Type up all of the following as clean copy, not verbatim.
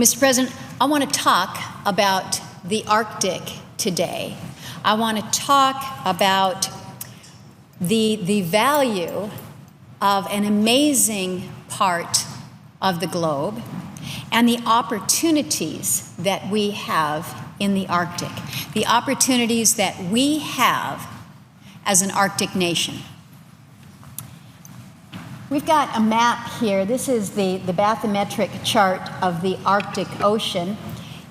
Mr. President, I want to talk about the Arctic today. I want to talk about the value of an amazing part of the globe and the opportunities that we have in the Arctic, the opportunities that we have as an Arctic nation. We've got a map here. This is the bathymetric chart of the Arctic Ocean.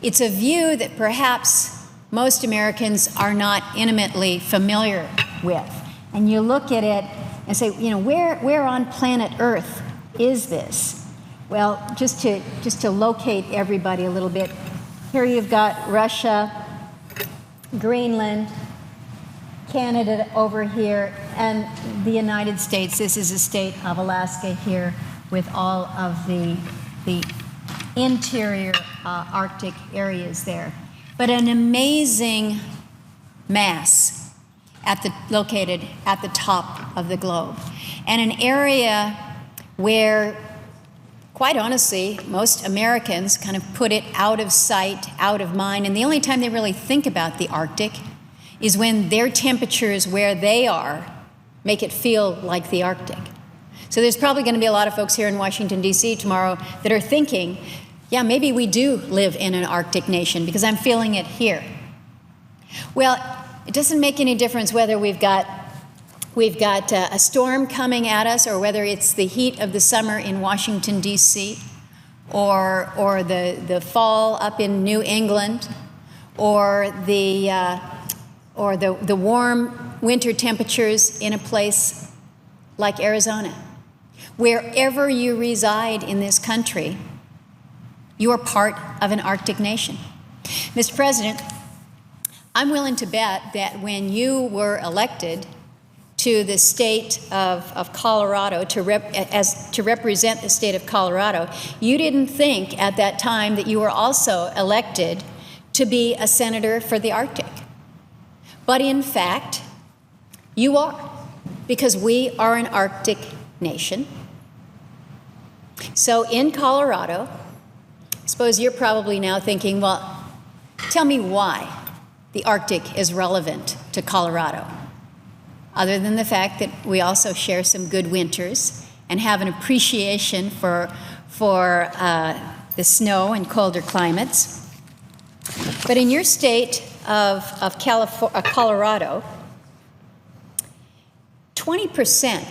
It's a view that perhaps most Americans are not intimately familiar with. And you look at it and say, you know, where on planet Earth is this? Well, just to locate everybody a little bit, here you've got Russia, Greenland, Canada over here, and the United States. This is the state of Alaska here with all of the interior Arctic areas there. But an amazing mass located at the top of the globe. And an area where, quite honestly, most Americans kind of put it out of sight, out of mind, and the only time they really think about the Arctic is when their temperatures where they are make it feel like the Arctic. So there's probably going to be a lot of folks here in Washington, D.C. tomorrow that are thinking, yeah, maybe we do live in an Arctic nation because I'm feeling it here. Well, it doesn't make any difference whether we've got a storm coming at us or whether it's the heat of the summer in Washington, D.C., or the fall up in New England, or the warm winter temperatures in a place like Arizona. Wherever you reside in this country, you are part of an Arctic nation. Mr. President, I'm willing to bet that when you were elected to the state of Colorado to represent the state of Colorado, you didn't think at that time that you were also elected to be a senator for the Arctic. But in fact, you are, because we are an Arctic nation. So in Colorado, I suppose you're probably now thinking, well, tell me why the Arctic is relevant to Colorado, other than the fact that we also share some good winters and have an appreciation for the snow and colder climates. But in your state of Colorado, 30%,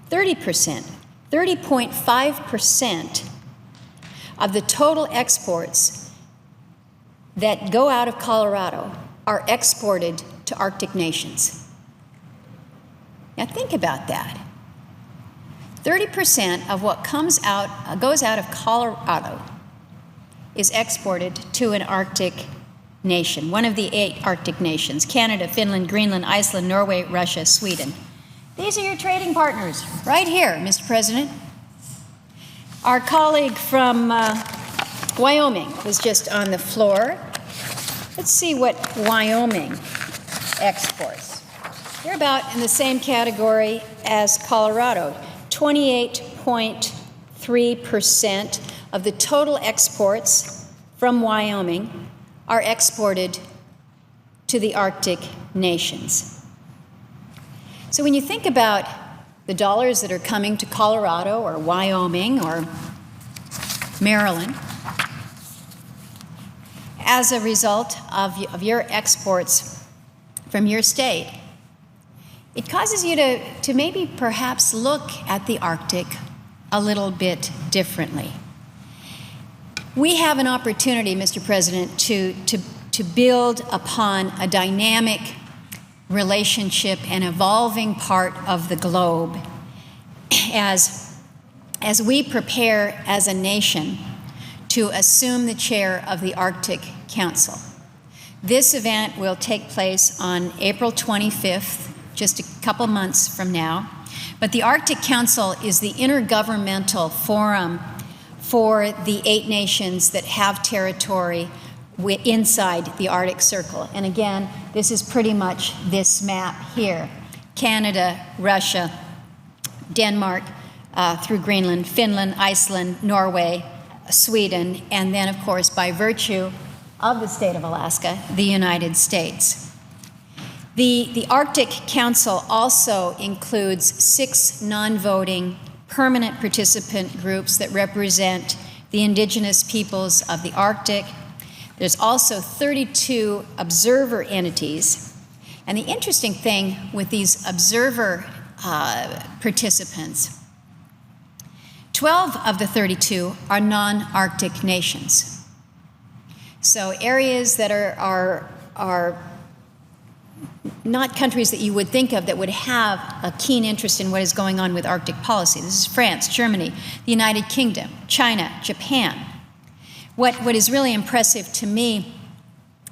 30.5% of the total exports that go out of Colorado are exported to Arctic nations. Now think about that. 30% of what goes out of Colorado is exported to an Arctic nation, one of the 8 Arctic nations: Canada, Finland, Greenland, Iceland, Norway, Russia, Sweden. These are your trading partners right here, Mr. President. Our colleague from Wyoming was just on the floor. Let's see what Wyoming exports. They're about in the same category as Colorado. 28.3% of the total exports from Wyoming are exported to the Arctic nations. So when you think about the dollars that are coming to Colorado or Wyoming or Maryland as a result of your exports from your state, it causes you to maybe perhaps look at the Arctic a little bit differently. We have an opportunity, Mr. President, to build upon a dynamic relationship and evolving part of the globe as we prepare as a nation to assume the chair of the Arctic Council. This event will take place on April 25th, just a couple months from now. But the Arctic Council is the intergovernmental forum for the 8 nations that have territory inside the Arctic Circle. And again, this is pretty much this map here: Canada, Russia, Denmark, through Greenland, Finland, Iceland, Norway, Sweden, and then, of course, by virtue of the state of Alaska, the United States. The Arctic Council also includes 6 non-voting permanent participant groups that represent the indigenous peoples of the Arctic. There's also 32 observer entities. And the interesting thing with these observer participants, 12 of the 32 are non-Arctic nations. So areas that are not countries that you would think of that would have a keen interest in what is going on with Arctic policy. This is France, Germany, the United Kingdom, China, Japan. What is really impressive to me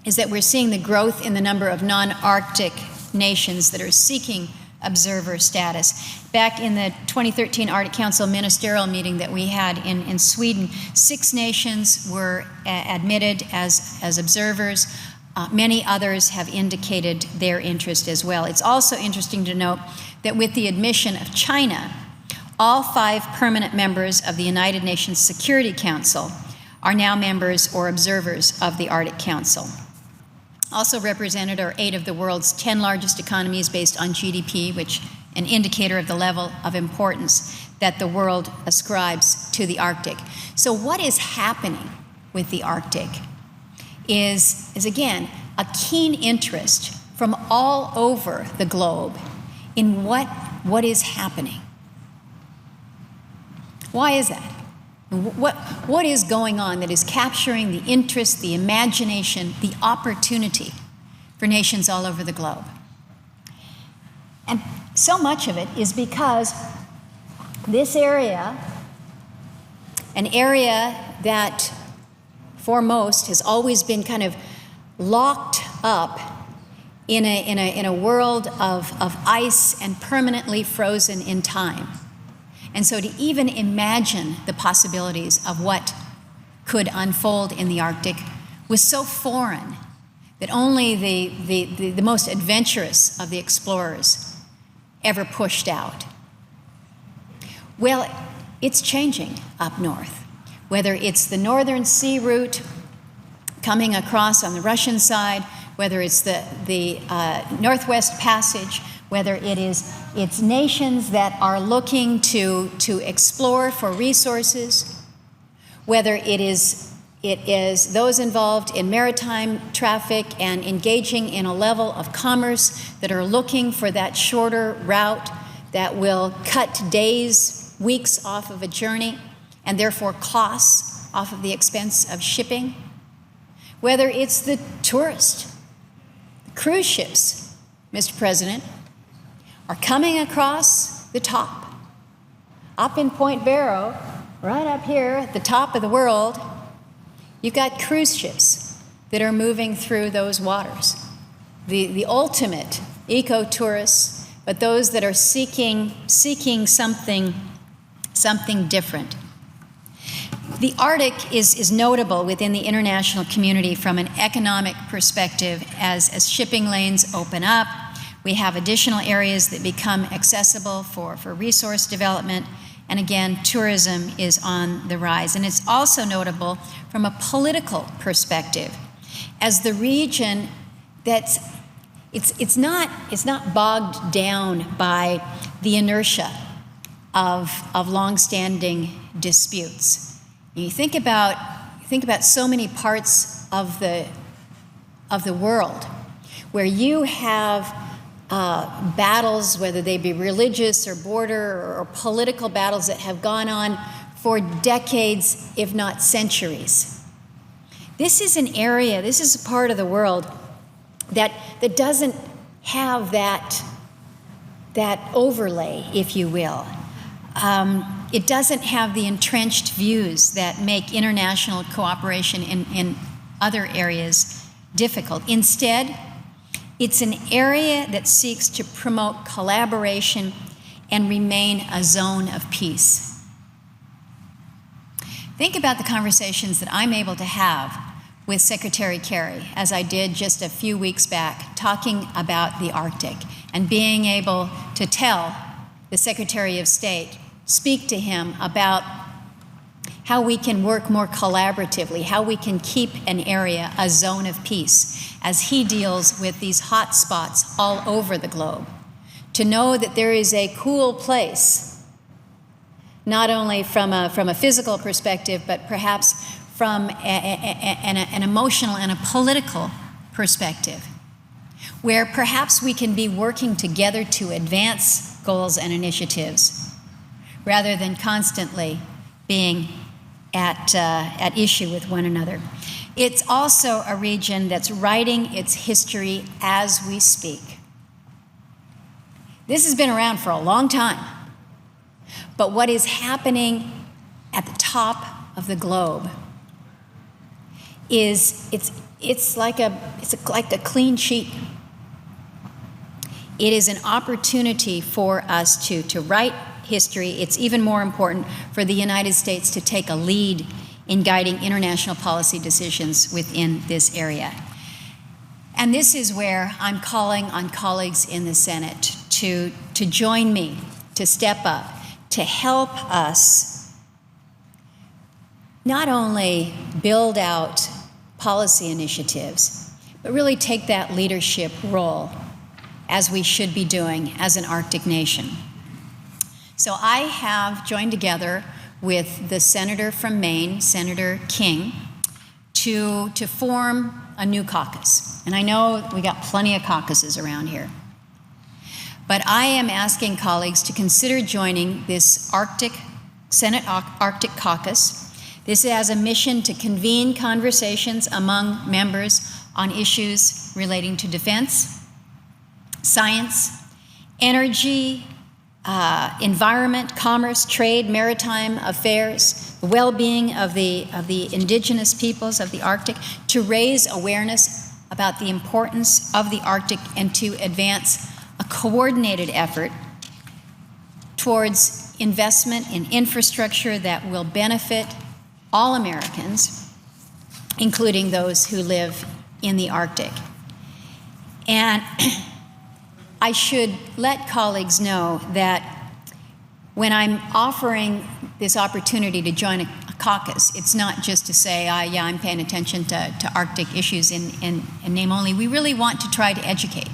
is that we're seeing the growth in the number of non-Arctic nations that are seeking observer status. Back in the 2013 Arctic Council ministerial meeting that we had in Sweden, 6 nations were admitted as observers. Many others have indicated their interest as well. It's also interesting to note that with the admission of China, all 5 permanent members of the United Nations Security Council are now members or observers of the Arctic Council. Also represented are 8 of the world's 10 largest economies based on GDP, which an indicator of the level of importance that the world ascribes to the Arctic. So what is happening with the Arctic is again, a keen interest from all over the globe in what is happening. Why is that? What is going on that is capturing the interest, the imagination, the opportunity for nations all over the globe? And so much of it is because this area, an area that for most has always been kind of locked up in a world of ice and permanently frozen in time. And so to even imagine the possibilities of what could unfold in the Arctic was so foreign that only the most adventurous of the explorers ever pushed out. Well, it's changing up north. Whether it's the Northern Sea route coming across on the Russian side, whether it's the Northwest Passage, whether it's nations that are looking to explore for resources, whether it is those involved in maritime traffic and engaging in a level of commerce that are looking for that shorter route that will cut days, weeks off of a journey, and therefore costs off of the expense of shipping. Whether it's the tourist, the cruise ships, Mr. President, are coming across the top. Up in Point Barrow, right up here at the top of the world, you've got cruise ships that are moving through those waters. The ultimate eco-tourists, but those that are seeking something different. The Arctic is notable within the international community from an economic perspective as shipping lanes open up. We have additional areas that become accessible for resource development. And again, tourism is on the rise. And it's also notable from a political perspective as the region it's not bogged down by the inertia of longstanding disputes. You think about so many parts of the world where you have battles, whether they be religious or border or political battles that have gone on for decades, if not centuries. This is an area, this is a part of the world that doesn't have that overlay, if you will. It doesn't have the entrenched views that make international cooperation in other areas difficult. Instead, it's an area that seeks to promote collaboration and remain a zone of peace. Think about the conversations that I'm able to have with Secretary Kerry, as I did just a few weeks back, talking about the Arctic and being able to tell the Secretary of State speak to him about how we can work more collaboratively, how we can keep an area a zone of peace as he deals with these hot spots all over the globe. To know that there is a cool place, not only from a physical perspective, but perhaps from an emotional and a political perspective, where perhaps we can be working together to advance goals and initiatives, rather than constantly being at issue with one another. It's also a region that's writing its history as we speak. This has been around for a long time, but what is happening at the top of the globe is it's like a clean sheet. It is an opportunity for us to write history. It's even more important for the United States to take a lead in guiding international policy decisions within this area. And this is where I'm calling on colleagues in the Senate to join me, to step up, to help us not only build out policy initiatives, but really take that leadership role as we should be doing as an Arctic nation. So I have joined together with the senator from Maine, Senator King, to form a new caucus. And I know we got plenty of caucuses around here. But I am asking colleagues to consider joining this Senate Arctic Caucus. This has a mission to convene conversations among members on issues relating to defense, science, energy, environment, commerce, trade, maritime affairs, the well-being of the indigenous peoples of the Arctic, to raise awareness about the importance of the Arctic and to advance a coordinated effort towards investment in infrastructure that will benefit all Americans, including those who live in the Arctic. And I should let colleagues know that when I'm offering this opportunity to join a caucus, it's not just to say, yeah, I'm paying attention to Arctic issues in name only. We really want to try to educate.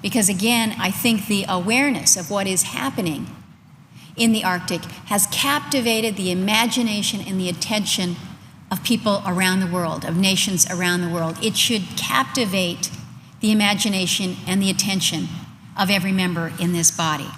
Because again, I think the awareness of what is happening in the Arctic has captivated the imagination and the attention of people around the world, of nations around the world. It should captivate the imagination and the attention of every member in this body.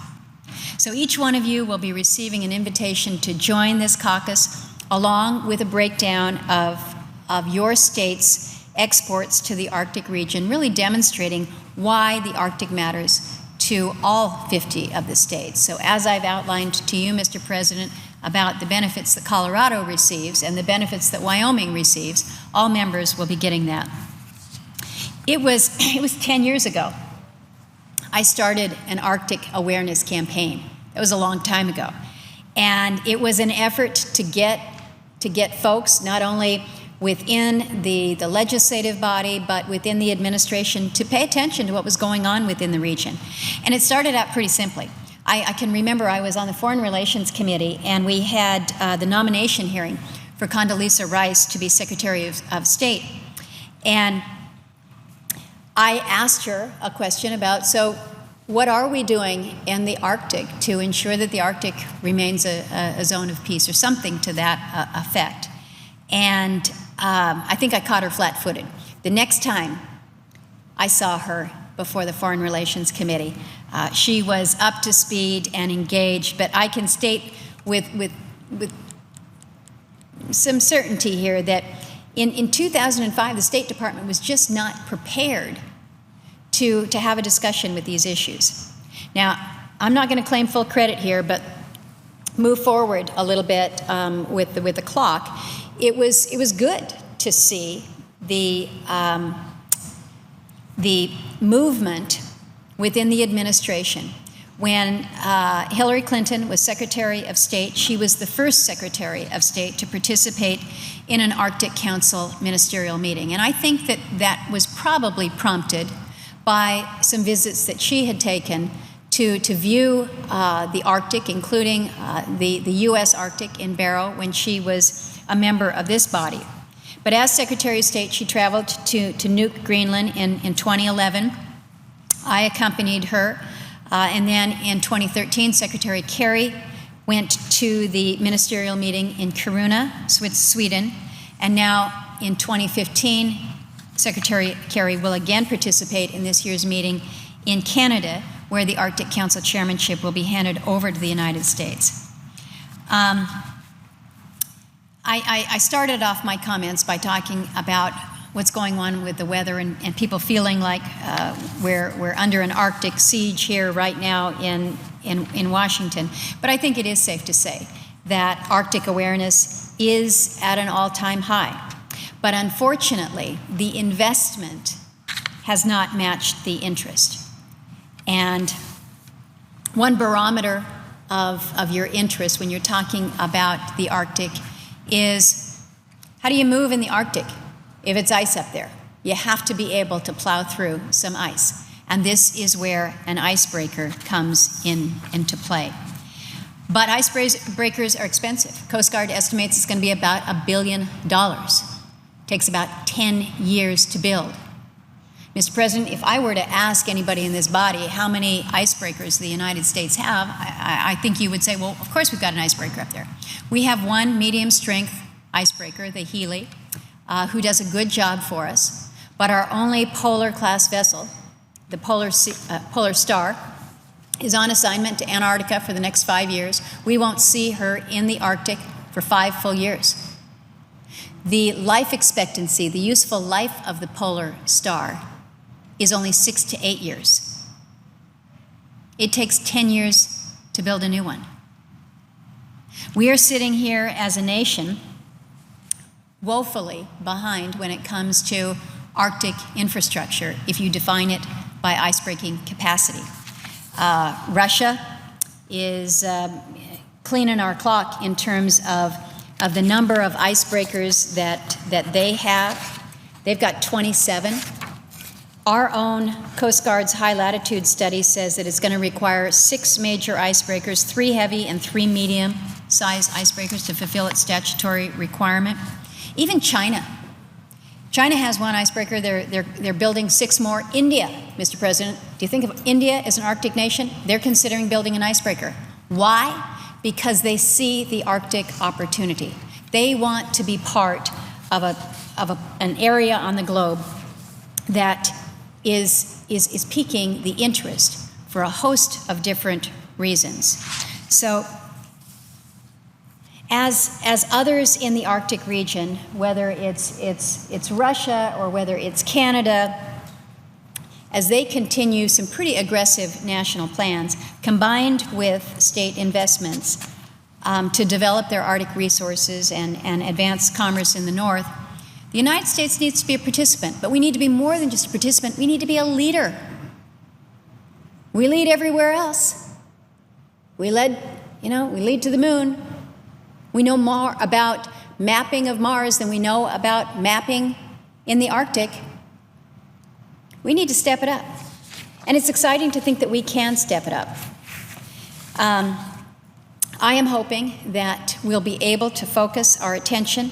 So each one of you will be receiving an invitation to join this caucus, along with a breakdown of your state's exports to the Arctic region, really demonstrating why the Arctic matters to all 50 of the states. So as I've outlined to you, Mr. President, about the benefits that Colorado receives and the benefits that Wyoming receives, all members will be getting that. It was 10 years ago I started an Arctic awareness campaign. It was a long time ago. And it was an effort to get folks, not only within the legislative body, but within the administration, to pay attention to what was going on within the region. And it started out pretty simply. I can remember I was on the Foreign Relations Committee, and we had the nomination hearing for Condoleezza Rice to be Secretary of State. And I asked her a question about, so what are we doing in the Arctic to ensure that the Arctic remains a zone of peace, or something to that effect? And I think I caught her flat-footed. The next time I saw her before the Foreign Relations Committee, she was up to speed and engaged, but I can state with some certainty here that in 2005, the State Department was just not prepared to have a discussion with these issues. Now, I'm not going to claim full credit here, but move forward a little bit with the clock. It was good to see the movement within the administration. When Hillary Clinton was Secretary of State, she was the first Secretary of State to participate in an Arctic Council ministerial meeting. And I think that was probably prompted by some visits that she had taken to view the Arctic, including the U.S. Arctic in Barrow when she was a member of this body. But as Secretary of State, she traveled to Nuuk, Greenland in 2011. I accompanied her. And then in 2013, Secretary Kerry went to the ministerial meeting in Kiruna, Sweden. And now in 2015, Secretary Kerry will again participate in this year's meeting in Canada, where the Arctic Council chairmanship will be handed over to the United States. I started off my comments by talking about what's going on with the weather and people feeling like we're under an Arctic siege here right now in Washington. But I think it is safe to say that Arctic awareness is at an all-time high. But unfortunately, the investment has not matched the interest. And one barometer of your interest when you're talking about the Arctic is, how do you move in the Arctic if it's ice up there? You have to be able to plow through some ice. And this is where an icebreaker comes into play. But icebreakers are expensive. Coast Guard estimates it's going to be about $1 billion. It takes about 10 years to build. Mr. President, if I were to ask anybody in this body how many icebreakers the United States have, I think you would say, well, of course we've got an icebreaker up there. We have one medium-strength icebreaker, the Healy, who does a good job for us. But our only polar-class vessel, the Polar Star, is on assignment to Antarctica for the next 5 years. We won't see her in the Arctic for 5 full years. The life expectancy, the useful life of the Polar Star, is only 6 to 8 years. It takes 10 years to build a new one. We are sitting here as a nation woefully behind when it comes to Arctic infrastructure, if you define it by icebreaking capacity. Russia is cleaning our clock in terms of the number of icebreakers that they have. They've got 27. Our own Coast Guard's high latitude study says that it's going to require 6 major icebreakers, 3 heavy and 3 medium-sized icebreakers to fulfill its statutory requirement. Even China has one icebreaker. They're building 6 more. India, Mr. President, do you think of India as an Arctic nation? They're considering building an icebreaker. Why? Because they see the Arctic opportunity. They want to be part of an area on the globe that is piquing the interest for a host of different reasons. So, as others in the Arctic region, whether it's Russia or whether it's Canada, as they continue some pretty aggressive national plans, combined with state investments to develop their Arctic resources and advance commerce in the North, the United States needs to be a participant, but we need to be more than just a participant. We need to be a leader. We lead everywhere else. We lead to the moon. We know more about mapping of Mars than we know about mapping in the Arctic. We need to step it up. And it's exciting to think that we can step it up. I am hoping that we'll be able to focus our attention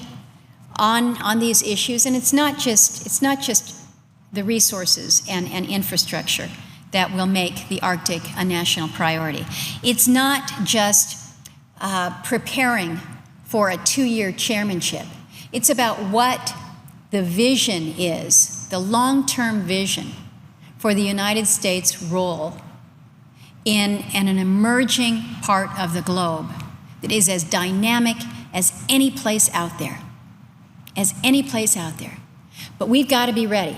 on these issues, and it's not just the resources and infrastructure that will make the Arctic a national priority. It's not just preparing for a 2-year chairmanship. It's about what the vision is, the long-term vision for the United States' role in an emerging part of the globe that is as dynamic as any place out there. But we've got to be ready.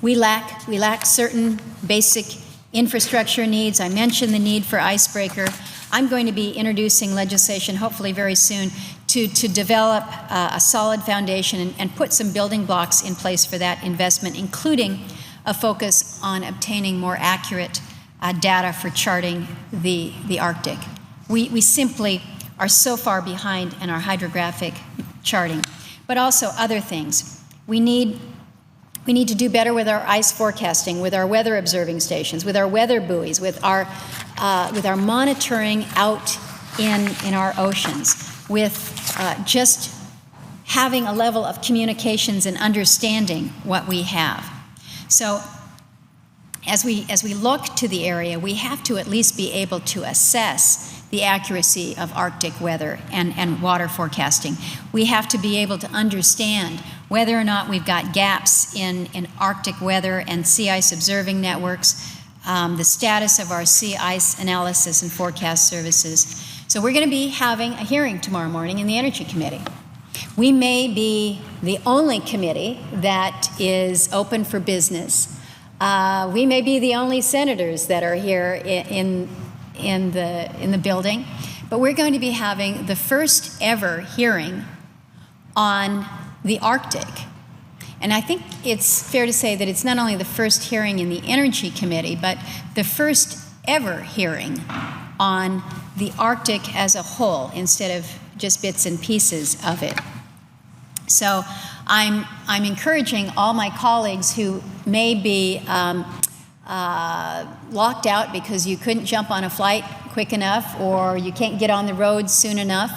We lack certain basic infrastructure needs. I mentioned the need for icebreaker. I'm going to be introducing legislation, hopefully very soon, to develop a solid foundation and put some building blocks in place for that investment, including a focus on obtaining more accurate data for charting the Arctic. We simply are so far behind in our hydrographic charting. But also other things. We need We need to do better with our ice forecasting, with our weather observing stations, with our weather buoys, with our monitoring out in our oceans, with just having a level of communications and understanding what we have. So as we look to the area, we have to at least be able to assess the accuracy of Arctic weather and water forecasting. We have to be able to understand whether or not we've got gaps in Arctic weather and sea ice observing networks, the status of our sea ice analysis and forecast services. So we're going to be having a hearing tomorrow morning in the Energy Committee. We may be the only committee that is open for business. We may be the only senators that are here in the building, but we're going to be having the first ever hearing on the Arctic. And I think it's fair to say that it's not only the first hearing in the Energy Committee, but the first ever hearing on the Arctic as a whole, instead of just bits and pieces of it. So I'm encouraging all my colleagues who may be locked out because you couldn't jump on a flight quick enough or you can't get on the road soon enough.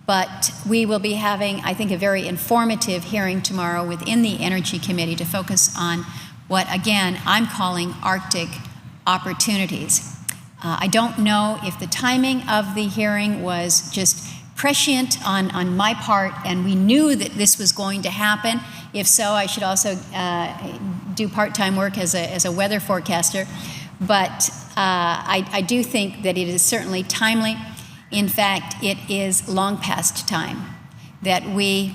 But we will be having, I think, a very informative hearing tomorrow within the Energy Committee to focus on what, again, I'm calling Arctic opportunities. I don't know if the timing of the hearing was just prescient on my part and we knew that this was going to happen. If so, I should also do part-time work as a weather forecaster. But I do think that it is certainly timely. In fact, it is long past time that we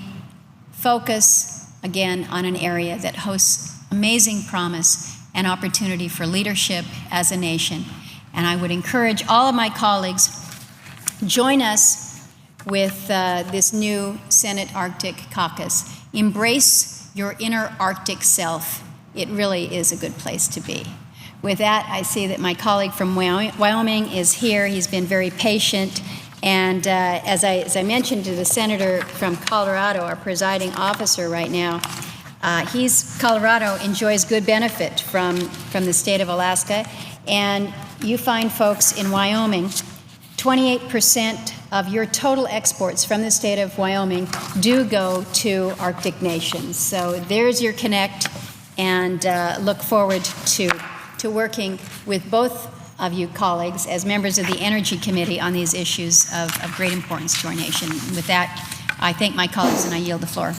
focus, again, on an area that hosts amazing promise and opportunity for leadership as a nation. And I would encourage all of my colleagues, join us with this new Senate Arctic Caucus. Embrace your inner Arctic self. It really is a good place to be. With that, I see that my colleague from Wyoming is here. He's been very patient. And as I mentioned to the senator from Colorado, our presiding officer right now, Colorado enjoys good benefit from the state of Alaska. And you find folks in Wyoming, 28% of your total exports from the state of Wyoming do go to Arctic nations. So there's your connect, and look forward to working with both of you colleagues as members of the Energy Committee on these issues of great importance to our nation. With that, I thank my colleagues and I yield the floor.